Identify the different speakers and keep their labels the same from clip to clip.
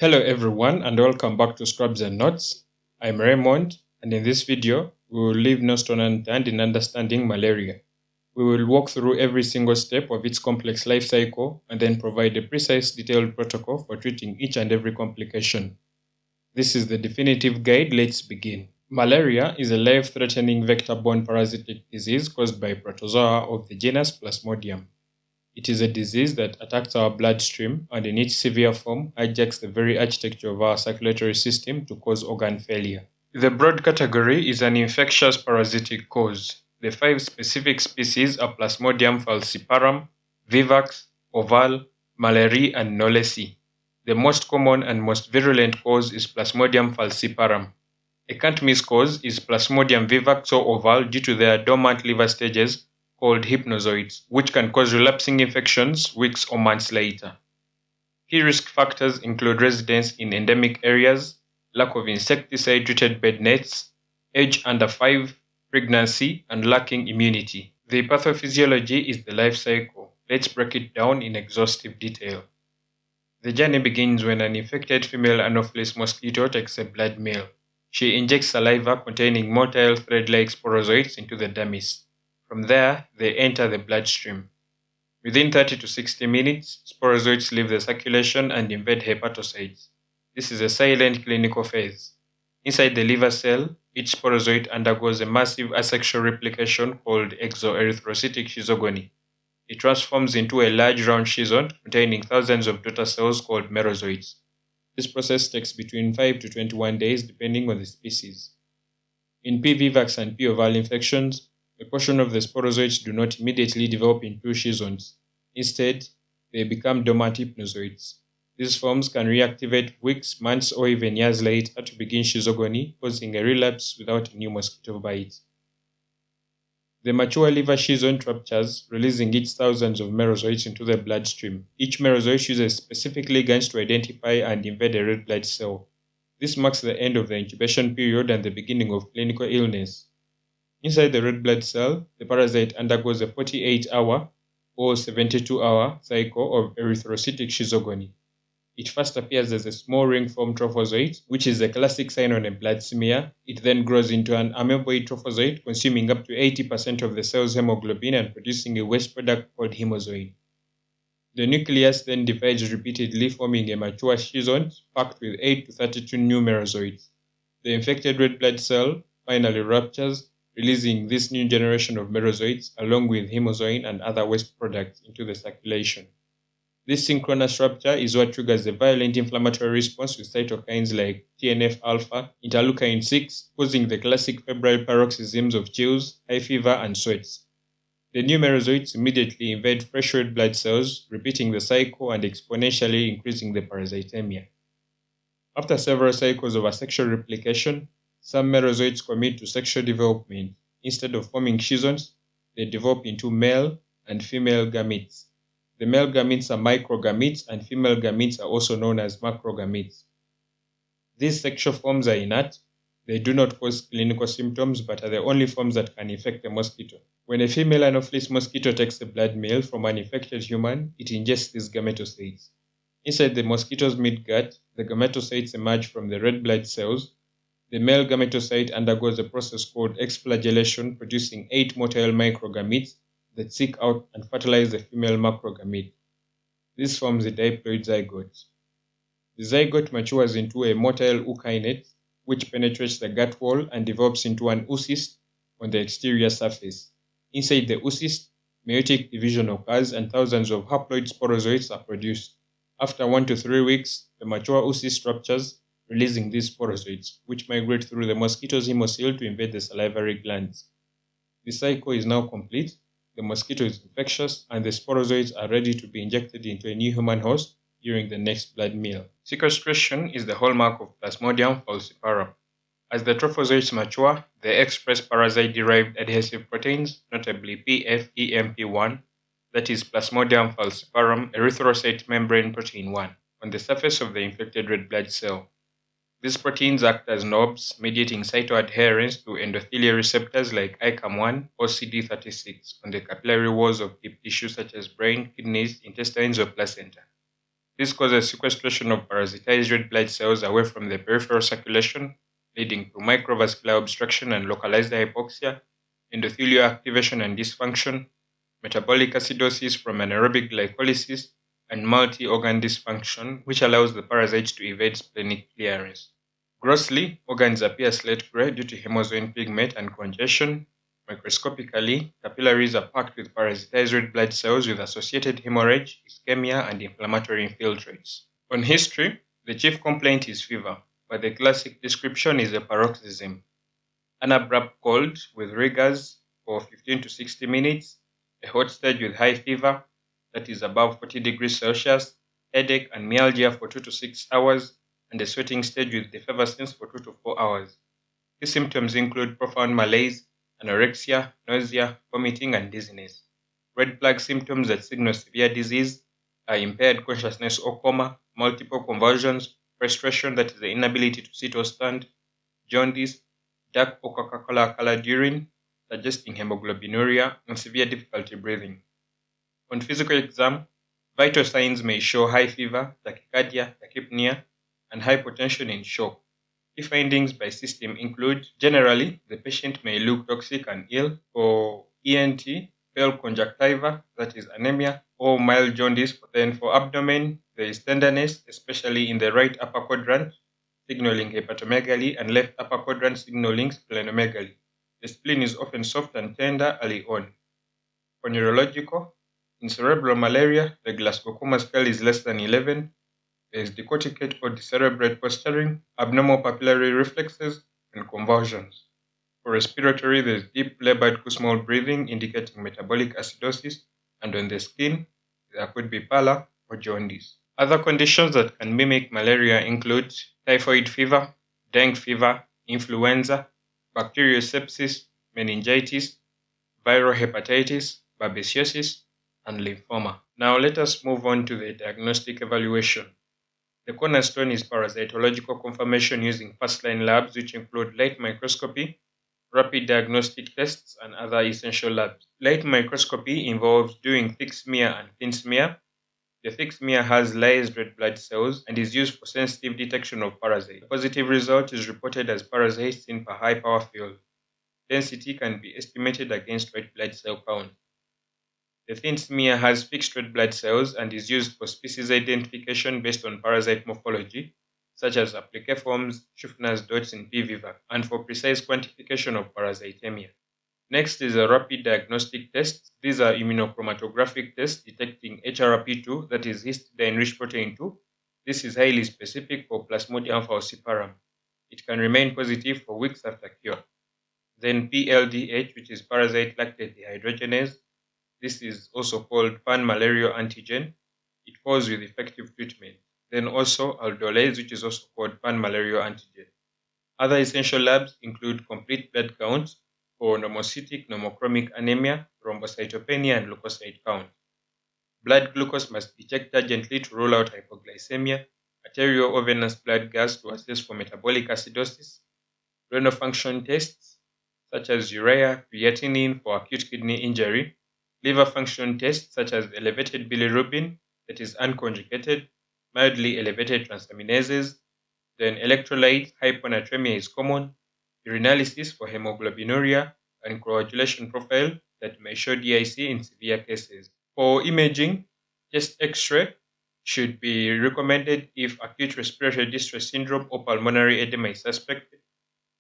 Speaker 1: Hello everyone and welcome back to Scrubs and Notes. I'm Raymond, and in this video we will leave no stone unturned in understanding malaria. We will walk through every single step of its complex life cycle and then provide a precise, detailed protocol for treating each and every complication. This is the definitive guide. Let's begin. Malaria is a life-threatening vector-borne parasitic disease caused by protozoa of the genus Plasmodium. It is a disease that attacks our bloodstream and in its severe form hijacks the very architecture of our circulatory system to cause organ failure. The broad category is an infectious parasitic cause. The 5 specific species are Plasmodium falciparum, vivax, oval, malaria, and knowlesi. The most common and most virulent cause is Plasmodium falciparum. A can't-miss cause is Plasmodium vivax or oval due to their dormant liver stages called hypnozoites, which can cause relapsing infections weeks or months later. Key risk factors include residence in endemic areas, lack of insecticide-treated bed nets, age under 5, pregnancy, and lacking immunity. The pathophysiology is the life cycle. Let's break it down in exhaustive detail. The journey begins when an infected female Anopheles mosquito takes a blood meal. She injects saliva containing motile thread-like sporozoites into the dermis. From there, they enter the bloodstream. Within 30 to 60 minutes, sporozoites leave the circulation and invade hepatocytes. This is a silent clinical phase. Inside the liver cell, each sporozoite undergoes a massive asexual replication called exoerythrocytic schizogony. It transforms into a large round schizont containing thousands of daughter cells called merozoites. This process takes between 5 to 21 days depending on the species. In P. vivax and P. oval infections, a portion of the sporozoites do not immediately develop into schizonts. Instead, they become dormant hypnozoites. These forms can reactivate weeks, months, or even years later to begin schizogony, causing a relapse without a new mosquito bite. The mature liver schizont ruptures, releasing its thousands of merozoites into the bloodstream. Each merozoite uses specific ligands to identify and invade a red blood cell. This marks the end of the incubation period and the beginning of clinical illness. Inside the red blood cell, the parasite undergoes a 48-hour or 72-hour cycle of erythrocytic schizogony. It first appears as a small ring-formed trophozoite, which is a classic sign on a blood smear. It then grows into an amoeboid trophozoite, consuming up to 80% of the cell's hemoglobin and producing a waste product called hemozoin. The nucleus then divides repeatedly, forming a mature schizont packed with 8 to 32 new merozoites. The infected red blood cell finally ruptures, releasing this new generation of merozoites along with hemozoin and other waste products into the circulation. This synchronous rupture is what triggers a violent inflammatory response with cytokines like TNF-alpha, interleukin-6, causing the classic febrile paroxysms of chills, high fever, and sweats. The new merozoites immediately invade fresh red blood cells, repeating the cycle and exponentially increasing the parasitemia. After several cycles of asexual replication, some merozoites commit to sexual development. Instead of forming schizonts, they develop into male and female gametes. The male gametes are microgametes and female gametes are also known as macrogametes. These sexual forms are inert. They do not cause clinical symptoms but are the only forms that can infect a mosquito. When a female Anopheles mosquito takes a blood meal from an infected human, it ingests these gametocytes. Inside the mosquito's midgut, the gametocytes emerge from the red blood cells. The male gametocyte undergoes a process called exflagellation, producing 8 motile microgametes that seek out and fertilize the female macrogamete. This forms a diploid zygote. The zygote matures into a motile ookinete, which penetrates the gut wall and develops into an oocyst on the exterior surface. Inside the oocyst, meiotic division occurs and thousands of haploid sporozoites are produced. After 1 to 3 weeks, the mature oocyst ruptures, releasing these sporozoites, which migrate through the mosquito's hemocoel to invade the salivary glands. The cycle is now complete, the mosquito is infectious, and the sporozoites are ready to be injected into a new human host during the next blood meal. Sequestration is the hallmark of Plasmodium falciparum. As the trophozoites mature, they express parasite-derived adhesive proteins, notably PFEMP1, that is Plasmodium falciparum erythrocyte membrane protein 1, on the surface of the infected red blood cell. These proteins act as knobs, mediating cytoadherence to endothelial receptors like ICAM1 or CD36 on the capillary walls of deep tissue such as brain, kidneys, intestines, or placenta. This causes sequestration of parasitized red blood cells away from the peripheral circulation, leading to microvascular obstruction and localized hypoxia, endothelial activation and dysfunction, metabolic acidosis from anaerobic glycolysis, and multi-organ dysfunction, which allows the parasite to evade splenic clearance. Grossly, organs appear slate gray due to hemozoin pigment and congestion. Microscopically, capillaries are packed with parasitized red blood cells with associated hemorrhage, ischemia, and inflammatory infiltrates. On history, the chief complaint is fever, but the classic description is a paroxysm. An abrupt cold with rigors for 15 to 60 minutes, a hot stage with high fever, that is above 40 degrees Celsius, headache and myalgia for 2 to 6 hours, and a sweating stage with effervescence for 2 to 4 hours. These symptoms include profound malaise, anorexia, nausea, vomiting, and dizziness. Red flag symptoms that signal severe disease are impaired consciousness or coma, multiple convulsions, frustration, that is the inability to sit or stand, jaundice, dark or Coca-Cola colored urine, suggesting hemoglobinuria, and severe difficulty breathing. On physical exam, vital signs may show high fever, tachycardia, tachypnea, and hypotension in shock. Key findings by system include, generally, the patient may look toxic and ill. For ENT, pale conjunctiva, that is anemia, or mild jaundice. Then for abdomen, there is tenderness, especially in the right upper quadrant, signaling hepatomegaly, and left upper quadrant signaling splenomegaly. The spleen is often soft and tender early on. For neurological, in cerebral malaria, the Glasgow Coma scale is less than 11. There is decorticate or decerebrate posturing, abnormal papillary reflexes, and convulsions. For respiratory, there is deep labored small breathing indicating metabolic acidosis, and on the skin, there could be pallor or jaundice. Other conditions that can mimic malaria include typhoid fever, dengue fever, influenza, bacterial sepsis, meningitis, viral hepatitis, babesiosis, and lymphoma. Now let us move on to the diagnostic evaluation. The cornerstone is parasitological confirmation using first-line labs, which include light microscopy, rapid diagnostic tests, and other essential labs. Light microscopy involves doing thick smear and thin smear. The thick smear has lyased red blood cells and is used for sensitive detection of parasites. The positive result is reported as parasites seen per high power field. Density can be estimated against red blood cell count. The thin smear has fixed red blood cells and is used for species identification based on parasite morphology, such as applicaforms, Schuffner's dots in P. vivax, and for precise quantification of parasitemia. Next is a rapid diagnostic test. These are immunochromatographic tests detecting HRP2, that is histidine-rich protein 2. This is highly specific for Plasmodium falciparum. It can remain positive for weeks after cure. Then PLDH, which is parasite lactate dehydrogenase. This is also called pan-malarial antigen. It falls with effective treatment. Then also aldolase, which is also called pan-malarial antigen. Other essential labs include complete blood counts for normocytic normochromic anemia, thrombocytopenia, and leukocyte count. Blood glucose must be checked urgently to rule out hypoglycemia, arterial or venous blood gas to assess for metabolic acidosis, renal function tests such as urea, creatinine for acute kidney injury, liver function tests such as elevated bilirubin, that is unconjugated, mildly elevated transaminases, then electrolyte hyponatremia is common, urinalysis for hemoglobinuria, and coagulation profile that may show DIC in severe cases. For imaging, chest X-ray should be recommended if acute respiratory distress syndrome or pulmonary edema is suspected.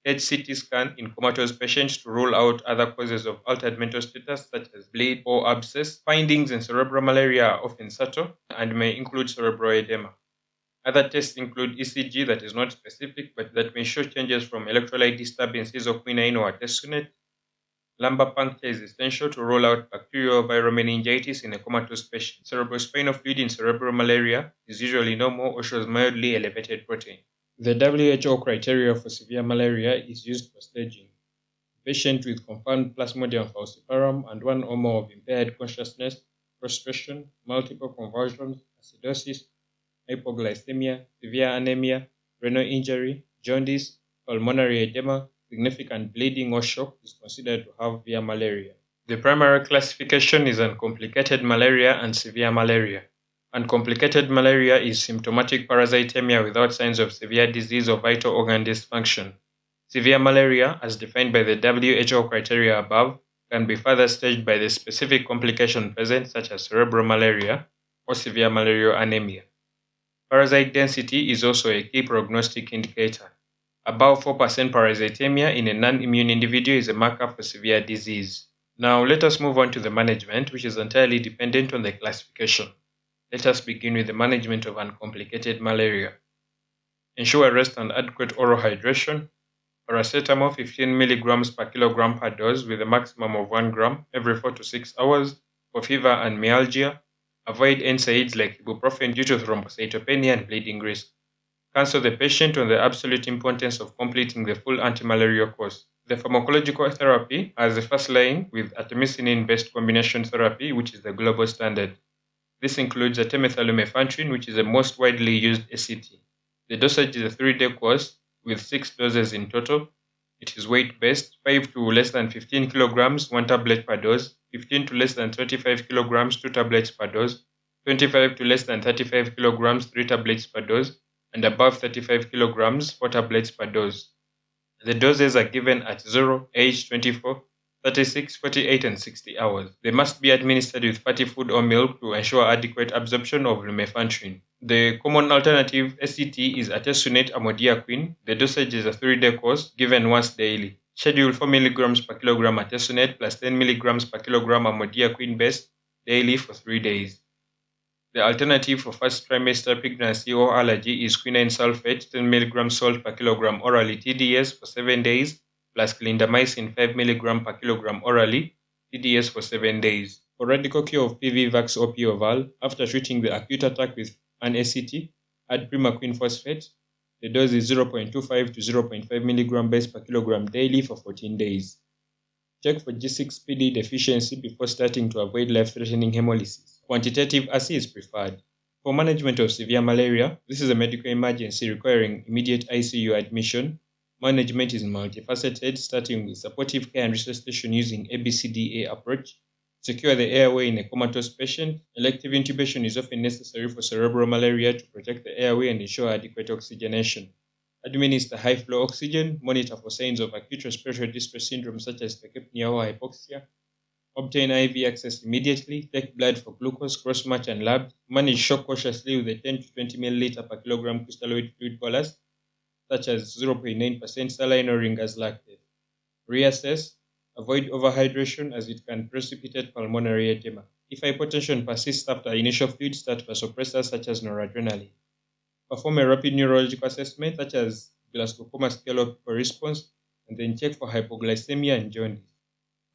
Speaker 1: HCT scan in comatose patients to rule out other causes of altered mental status such as bleed or abscess. Findings in cerebral malaria are often subtle and may include cerebral edema. Other tests include ECG that is not specific but that may show changes from electrolyte disturbances of quinine or artesunate. Lumbar puncture is essential to rule out bacterial or viral meningitis in a comatose patient. Cerebrospinal fluid in cerebral malaria is usually normal or shows mildly elevated protein. The WHO criteria for severe malaria is used for staging. Patient with confirmed Plasmodium falciparum and one or more of impaired consciousness, frustration, multiple convulsions, acidosis, hypoglycemia, severe anemia, renal injury, jaundice, pulmonary edema, significant bleeding or shock is considered to have severe malaria. The primary classification is uncomplicated malaria and severe malaria. Uncomplicated malaria is symptomatic parasitemia without signs of severe disease or vital organ dysfunction. Severe malaria, as defined by the WHO criteria above, can be further staged by the specific complication present, such as cerebral malaria or severe malarial anemia. Parasite density is also a key prognostic indicator. Above 4% parasitemia in a non-immune individual is a marker for severe disease. Now let us move on to the management, which is entirely dependent on the classification. Let us begin with the management of uncomplicated malaria. Ensure rest and adequate oral hydration. Paracetamol 15 mg per kilogram per dose with a maximum of 1 gram every 4 to 6 hours for fever and myalgia. Avoid NSAIDs like ibuprofen due to thrombocytopenia and bleeding risk. Counsel the patient on the absolute importance of completing the full antimalarial course. The pharmacological therapy has the first line with artemisinin-based combination therapy, which is the global standard. This includes artemether-lumefantrine, which is the most widely used ACT. The dosage is a 3-day course with 6 doses in total. It is weight-based, 5 to less than 15 kilograms, 1 tablet per dose, 15 to less than 35 kilograms, 2 tablets per dose, 25 to less than 35 kilograms, 3 tablets per dose, and above 35 kilograms, 4 tablets per dose. The doses are given at 0, age 24, 36, 48, and 60 hours. They must be administered with fatty food or milk to ensure adequate absorption of lumefantrine. The common alternative ACT is artesunate amodiaquine. The dosage is a 3-day course given once daily. Schedule 4 mg per kilogram artesunate plus 10 mg per kilogram amodiaquine base daily for 3 days. The alternative for first trimester pregnancy or allergy is quinine sulfate 10 mg salt per kilogram orally TDS for 7 days plus clindamycin 5 mg per kilogram orally TDS for 7 days. For radical cure of PV vax or POVAL, after treating the acute attack with an ACT, add primaquine phosphate. The dose is 0.25 to 0.5 mg base per kilogram daily for 14 days. Check for G6PD deficiency before starting to avoid life-threatening hemolysis. Quantitative ASI is preferred. For management of severe malaria, this is a medical emergency requiring immediate ICU admission. Management is multifaceted, starting with supportive care and resuscitation using ABCDA approach. Secure the airway in a comatose patient. Elective intubation is often necessary for cerebral malaria to protect the airway and ensure adequate oxygenation. Administer high-flow oxygen. Monitor for signs of acute respiratory distress syndrome such as tachypnea or hypoxia. Obtain IV access immediately. Take blood for glucose, cross-match, and lab. Manage shock cautiously with a 10 to 20 ml per kilogram crystalloid fluid bolus, such as 0.9% saline or Ringer's lactate. Reassess. Avoid overhydration as it can precipitate pulmonary edema. If hypotension persists after initial fluid, start vasopressors such as noradrenaline. Perform a rapid neurological assessment such as Glasgow Coma Scale of Response, and then check for hypoglycemia and jaundice.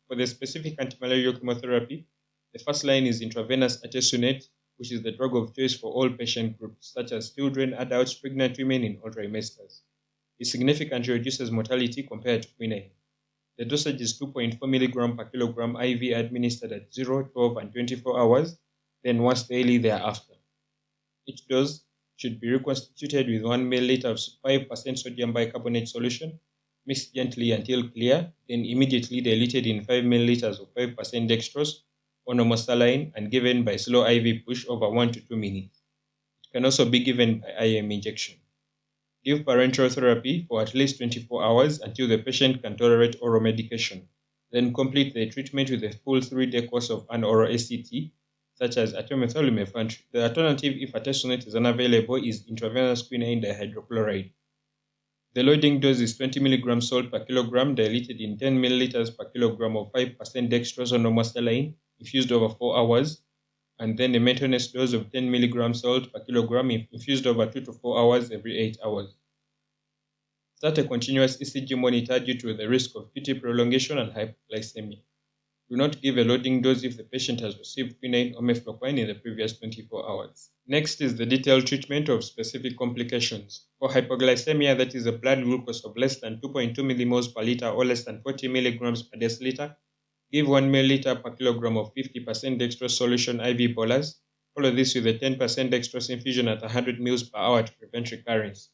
Speaker 1: For the specific antimalarial chemotherapy, the first line is intravenous artesunate, which is the drug of choice for all patient groups, such as children, adults, pregnant women, and all trimesters. It significantly reduces mortality compared to quinine. The dosage is 2.4 mg per kilogram IV administered at 0, 12, and 24 hours, then once daily thereafter. Each dose should be reconstituted with 1 ml of 5% sodium bicarbonate solution, mixed gently until clear, then immediately diluted in 5 ml of 5% dextrose or normal saline and given by slow IV push over 1 to 2 minutes. It can also be given by IM injection. Give parenteral therapy for at least 24 hours until the patient can tolerate oral medication. Then complete the treatment with a full 3-day course of an oral ACT, such as artemether-lumefantrine. The alternative, if artesunate is unavailable, is intravenous quinine dihydrochloride. The loading dose is 20 mg salt per kilogram diluted in 10 ml per kilogram of 5% dextrose or normal saline, infused over 4 hours, and then a maintenance dose of 10 mg salt per kilogram infused over 2 to 4 hours every 8 hours. Start a continuous ECG monitor due to the risk of QT prolongation and hypoglycemia. Do not give a loading dose if the patient has received quinine or mefloquine in the previous 24 hours. Next is the detailed treatment of specific complications. For hypoglycemia, that is a blood glucose of less than 2.2 millimoles per liter or less than 40 milligrams per deciliter, give 1 milliliter per kilogram of 50% dextrose solution IV bolus. Follow this with a 10% dextrose infusion at 100 ml per hour to prevent recurrence.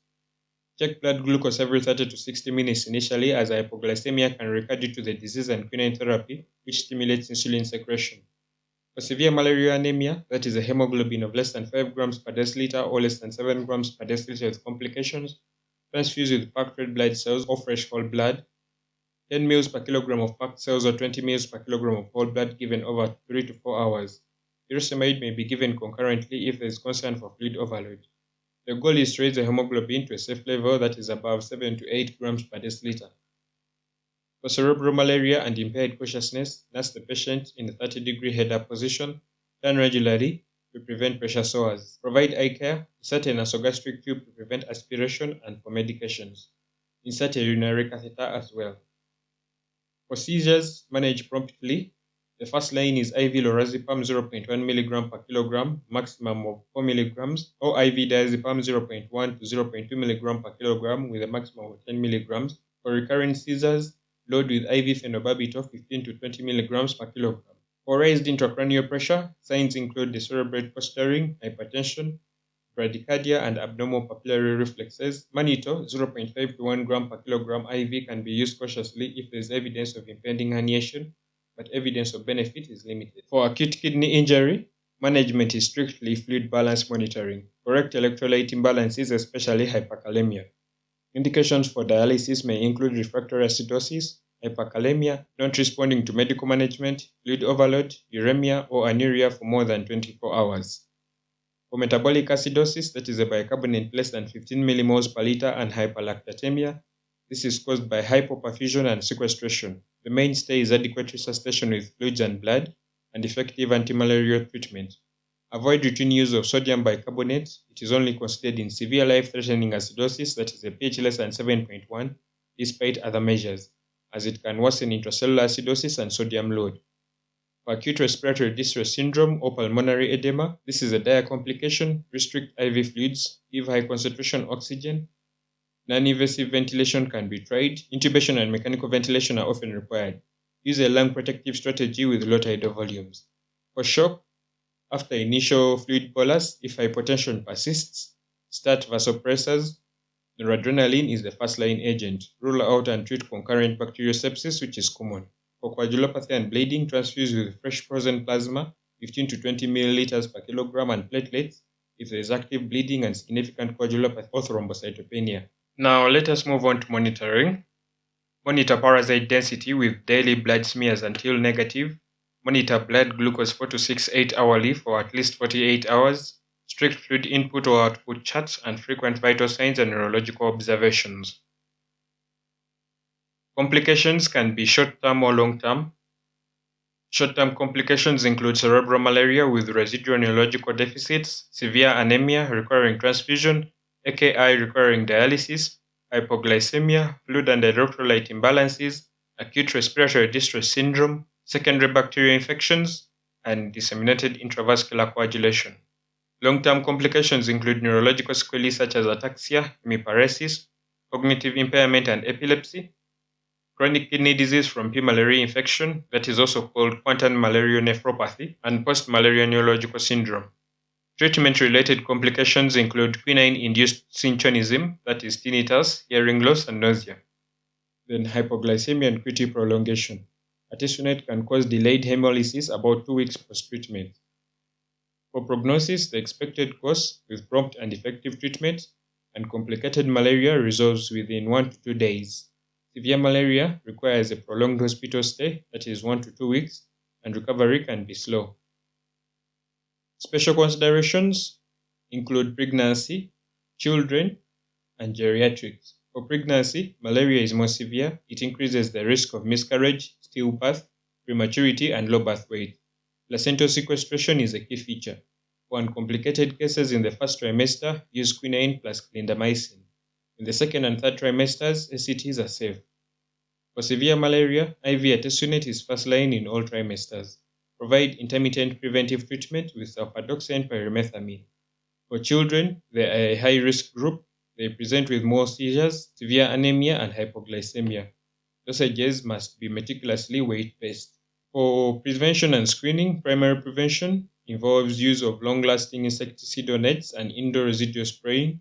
Speaker 1: Check blood glucose every 30 to 60 minutes initially, as hypoglycemia can recur due to the disease and quinine therapy, which stimulates insulin secretion. For severe malaria anemia, that is a hemoglobin of less than 5 grams per deciliter or less than 7 grams per deciliter with complications, transfused with packed red blood cells or fresh whole blood, 10 ml per kilogram of packed cells or 20 ml per kilogram of whole blood given over 3 to 4 hours. Furosemide may be given concurrently if there is concern for fluid overload. The goal is to raise the hemoglobin to a safe level that is above 7 to 8 grams per deciliter. For cerebral malaria and impaired consciousness, nurse the patient in a 30-degree head-up position, turn regularly to prevent pressure sores. Provide eye care, insert a nasogastric tube to prevent aspiration and for medications. Insert a urinary catheter as well. For seizures, manage promptly. The first line is IV lorazepam 0.1 mg per kilogram, maximum of 4 mg, or IV diazepam 0.1 to 0.2 mg per kilogram with a maximum of 10 mg. For recurrent seizures, load with IV phenobarbital 15 to 20 mg per kilogram. For raised intracranial pressure, signs include decerebrate posturing, hypertension, bradycardia, and abnormal papillary reflexes. Mannitol 0.5 to 1 gram per kilogram IV can be used cautiously if there is evidence of impending herniation, but evidence of benefit is limited. For acute kidney injury, management is strictly fluid balance monitoring. Correct electrolyte imbalances, especially hyperkalemia. Indications for dialysis may include refractory acidosis, hyperkalemia, not responding to medical management, fluid overload, uremia, or anuria for more than 24 hours. For metabolic acidosis, that is a bicarbonate less than 15 millimoles per liter, and hyperlactatemia, this is caused by hypoperfusion and sequestration. The mainstay is adequate resuscitation with fluids and blood, and effective antimalarial treatment. Avoid routine use of sodium bicarbonate. It is only considered in severe life-threatening acidosis, that is a pH less than 7.1, despite other measures, as it can worsen intracellular acidosis and sodium load. For acute respiratory distress syndrome or pulmonary edema, this is a dire complication. Restrict IV fluids, give high concentration oxygen. Non-invasive ventilation can be tried. Intubation and mechanical ventilation are often required. Use a lung protective strategy with low tidal volumes. For shock, after initial fluid bolus, if hypotension persists, start vasopressors. Noradrenaline is the first-line agent. Rule out and treat concurrent bacterial sepsis, which is common. For coagulopathy and bleeding, transfuse with fresh frozen plasma, 15 to 20 milliliters per kilogram, and platelets if there is active bleeding and significant coagulopathy or thrombocytopenia. Now let us move on to monitoring. Monitor parasite density with daily blood smears until negative. Monitor blood glucose 4 to 6 8-hourly for at least 48 hours. Strict fluid input or output charts and frequent vital signs and neurological observations. Complications can be short-term or long-term. Short-term complications include cerebral malaria with residual neurological deficits, severe anemia requiring transfusion, AKI requiring dialysis, hypoglycemia, fluid and electrolyte imbalances, acute respiratory distress syndrome, secondary bacterial infections, and disseminated intravascular coagulation. Long-term complications include neurological sequelae such as ataxia, hemiparesis, cognitive impairment, and epilepsy, chronic kidney disease from P. malariae infection, that is also called quantum malarial nephropathy, and post-malaria neurological syndrome. Treatment-related complications include quinine-induced synchonism, that is tinnitus, hearing loss, and nausea. Then hypoglycemia and QT prolongation. Artesunate can cause delayed hemolysis about 2 weeks post-treatment. For prognosis, the expected course with prompt and effective treatment, and complicated malaria resolves within 1 to 2 days. Severe malaria requires a prolonged hospital stay, that is 1 to 2 weeks, and recovery can be slow. Special considerations include pregnancy, children, and geriatrics. For pregnancy, malaria is more severe. It increases the risk of miscarriage, stillbirth, prematurity, and low birth weight. Placental sequestration is a key feature. For uncomplicated cases in the first trimester, use quinine plus clindamycin. In the second and third trimesters, ACTs are safe. For severe malaria, IV artesunate is first line in all trimesters. Provide intermittent preventive treatment with sulfadoxine pyrimethamine. For children, they are a high-risk group. They present with more seizures, severe anemia, and hypoglycemia. Dosages must be meticulously weight-based. For prevention and screening, primary prevention involves use of long-lasting insecticidal nets and indoor residual spraying.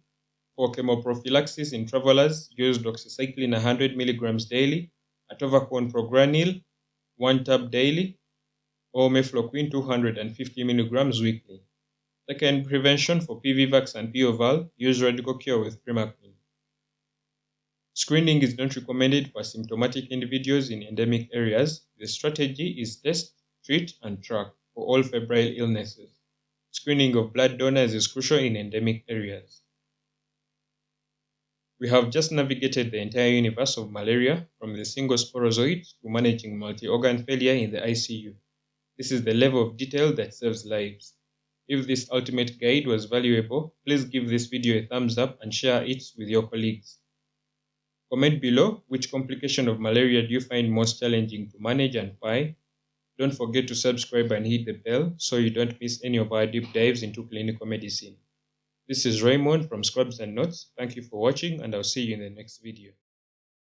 Speaker 1: For chemoprophylaxis in travelers, use doxycycline 100 mg daily, atovaquone progranil 1 tab daily. or mefloquine 250 mg weekly. Second, prevention for PVVAX and POVAL, use radical cure with primaquine. Screening is not recommended for symptomatic individuals in endemic areas. The strategy is test, treat, and track for all febrile illnesses. Screening of blood donors is crucial in endemic areas. We have just navigated the entire universe of malaria, from the single sporozoite to managing multi-organ failure in the ICU. This is the level of detail that saves lives. If this ultimate guide was valuable, please give this video a thumbs up and share it with your colleagues. Comment below which complication of malaria do you find most challenging to manage and why. Don't forget to subscribe and hit the bell so you don't miss any of our deep dives into clinical medicine. This is Raymond from Scrubs and Notes. Thank you for watching, and I'll see you in the next video.